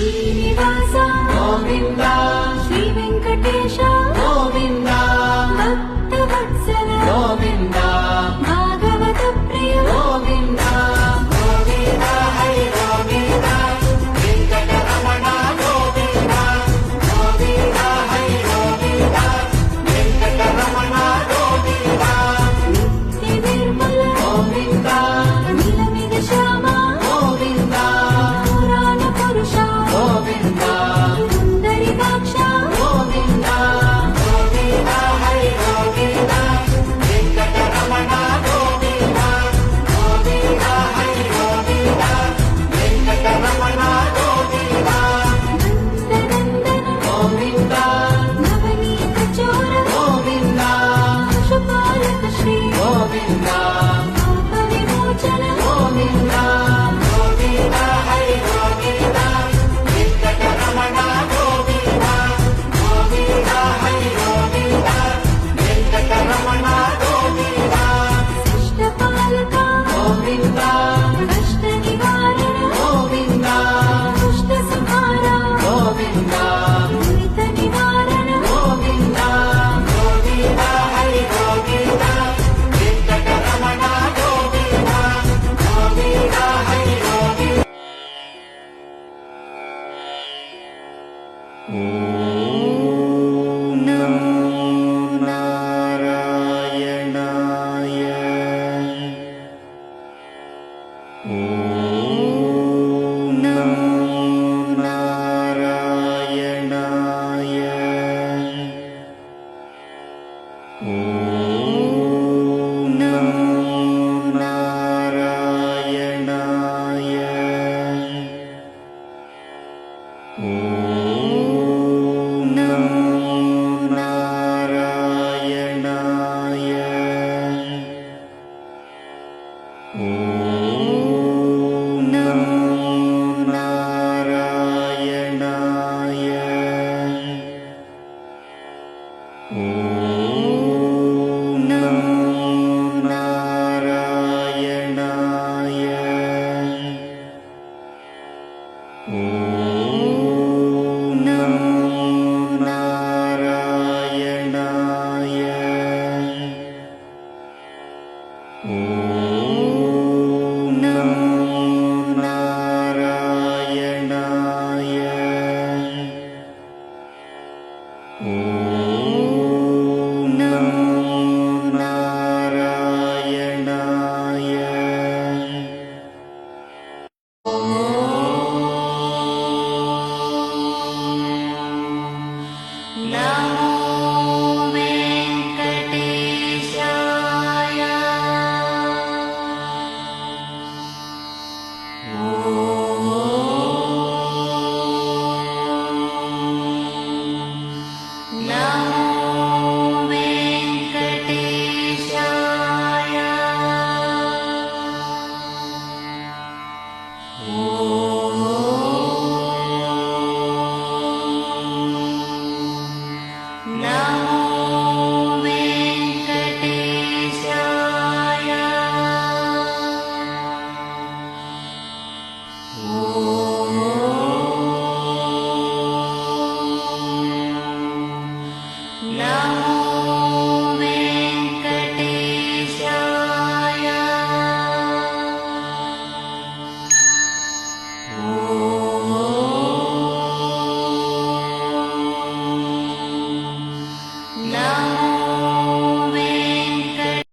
శ్రీనివాస గోవింద, శ్రీ వెంకటేశ గోవింద, భక్తవత్సల గోవింద, భాగవత ప్రియ గోవింద, గోవింద హరి గోవింద, వెంకటరమణ గోవింద, గోవింద హరి గోవింద, వెంకటరమణ గోవింద, నిత్య నిర్మల గోవింద, నిలమిద శ్యామ గోవింద, పురాణ పురుష గోవింద, సుందరికాక్ష గోవింద, గోవింద హరి గోవింద, వెంకటరమణ గోవింద, గోవింద హరి గోవింద, వెంకటరమణ గోవింద, నందనందన గోవింద, నవనీత చోర గోవింద, పశుపాలక శ్రీ గోవింద, పాప విమోచన గోవింద, గోవింద హరి గోవింద, వెంకటరమణ గోవింద, గోవింద హరి గోవింద, వెంకటరమణ గోవింద, శిష్టపాలక గోవింద, కష్ట నివారణ గోవింద, దుష్ట సంహార గోవింద, దురిత నివారణ గోవింద, గోవింద హరి గోవింద, వెంకటరమణ గోవింద, గోవింద హరి గోవింద. ఓం నమో నారాయణాయ. ఓం నమో నారాయణాయ. ఓం నమో నారాయణాయ. ఓం నమో నారాయణాయ. ఓం నమో నారాయణాయ. ఓం నమో నారాయణాయ. ఓం నమో నారాయణాయ. ఓం నమో నారాయణాయ. ఓం నమో నారాయణాయ. నమో వెంకటేశాయ. నమో వెంకటేశాయ. నమో వెంకటేశాయ.